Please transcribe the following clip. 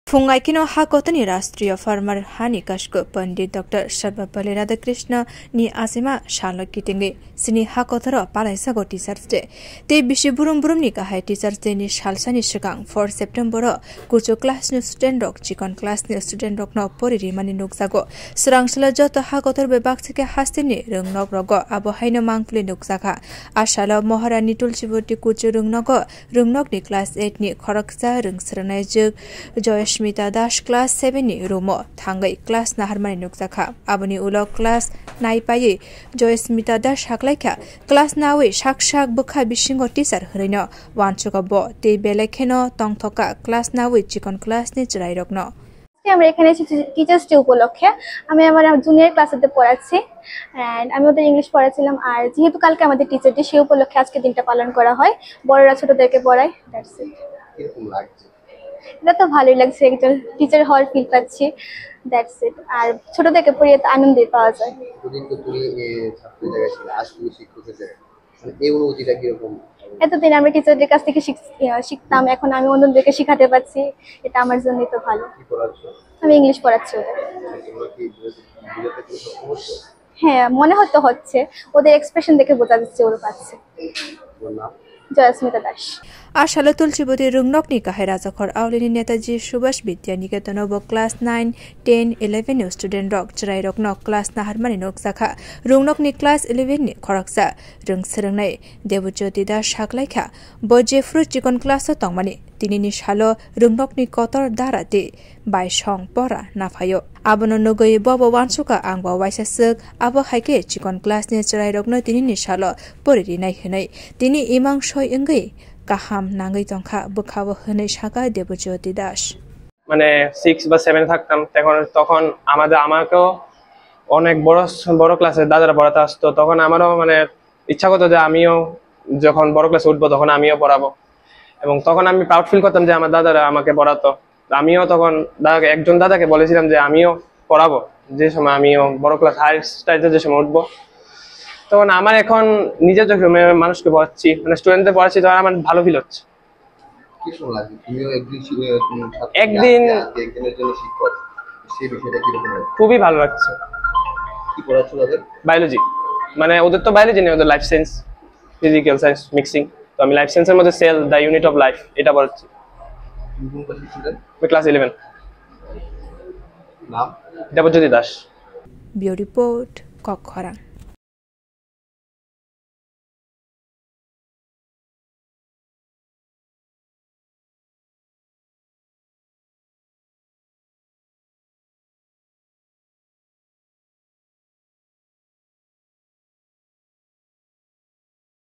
Fungaikino Hakotani Rastria Farmer Hani Kashko Pandit Dr. Sarvapalli Radhakrishna ni Asima Shalok Kitingi Sini Hakotara Palaisa Teachers Day. Te Bishiburum Burumni Kahai Teachers Day ni Shalsani Shikang for September Kucho class new student rock Chikon class new student rock no Pori Mani Nuksago Surangshala Jota Hakotar Bebaksike Hastini Rungnok Rogo Abo Haino Mangfli Nuksaka Ashala Moharani Tulchibuti Kuchu Rungnogo Rungnok ni class 8 ni Khoraksa Rung Sranaijuk Joysh Smita Das class 7 ni rumo thangai class na harmani nukjaka aboni ulo class nai paye Joy Smita Das haklaika class nawe shak bukha bisingo teacher hreino wanchuka bo te belekheno tongthoka class nawe chikon class ni chrai rokno আমরা এখানে teachers day উপলক্ষে আমি আমার junior ক্লাসেতে পড়াচ্ছি and আমি ওদের English পড়াছিলাম আর যেহেতু কালকে আমাদের টিচার ডে সেই উপলক্ষে আজকে দিনটা পালন করা হয় বড়রা ছোটদেরকে পড়ায় দ্যাটস ইট কিরকম লাগছে এটা তো ভালোই লাগছে একজন টিচার হওয়ার ফিল পাচ্ছি দ্যাটস ইট আর ছোটদেরকে পড়িয়ে তো আনন্দ পাওয়া যায় প্রতিদিন তো তুমি ছাত্রদের জায়গায় ছিল আজ তুমি শিক্ষকের জায়গায় মানে এই অনুভূতিটা কিরকম এতদিন আমি টিচারদের কাছ থেকে শিখতাম এখন আমি অন্যদেরকে শেখাতে পারছি এটা আমার জন্য তো ভালো কি পড়াচ্ছ আমি ইংলিশ পড়াচ্ছি ওদের তোমরা কি বুঝাতে কি সমস্যা হ্যাঁ মনে হচ্ছে ওদের এক্সপ্রেশন দেখে বোঝা যাচ্ছে ওরা পাচ্ছে তোমার নাম Joysmita Das Ashala Tulchibodi Rungnokni Kahai Rajakhor Aulini Netaji Subhash Vidya Niketanobo class 9, 10, 11 new student rock Chrai Roknok class na harmani noksakha Rungnokni class 11 ni khoraksa Rung Srangnai Debujyoti Das haklaikha Boje fruit chikon class tongmani Tini ni shalo Rungnokni kotor darate Bai Shong Pora Nafayo Abono Nogoi Bobo Wansuka Angwa Waisasuk Abo Haike chikon class ni Chrai Rokno Tini ni shalo Poriri Nai Hinai Tini Imang Shoi Ingai কাহাম নাঙ্গই Tankha বুখাবো হনে শাকা দেবজ্যোতি দাস মানে 6 বা 7 থাকতাম তখন আমাকেও অনেক বড় ক্লাসে দাদারা পড়াতে আসতো তখন আমারও মানে ইচ্ছা করতো যে আমিও যখন বড় ক্লাসে উঠবো তখন আমিও পড়াবো এবং তখন আমি প্রাউড ফিল করতাম যে আমার দাদারা আমাকে পড়াতো আমিও তখন একজন দাদাকে বলেছিলাম যে আমিও পড়াবো যে সময় আমিও বড় ক্লাস হায়ার স্টাডিজে যে সময় উঠবো তখন আমার এখন নিজের চোখে মানুষকে পড়াচ্ছি মানে স্টুডেন্টদের পড়াচ্ছি তখন আমার ভালো ফিল হচ্ছে কি শুন লাগে তুমিও একদিন একজনের জন্য শিক্ষক সেই বিষয়টা কি রকম খুবই ভালো লাগছে কি পড়াচ্ছ তাদের বায়োলজি মানে ওদের তো বায়োলজি নেই ওদের life science physical science mixing তো আমি লাইফ সায়েন্সের মধ্যে cell the unit of life এটা পড়াচ্ছি কোন ক্লাসে স্টুডেন্ট আমি ক্লাস 11 নাম দেবজ্যোতি দাস বিও রিপোর্ট কক্ষরাং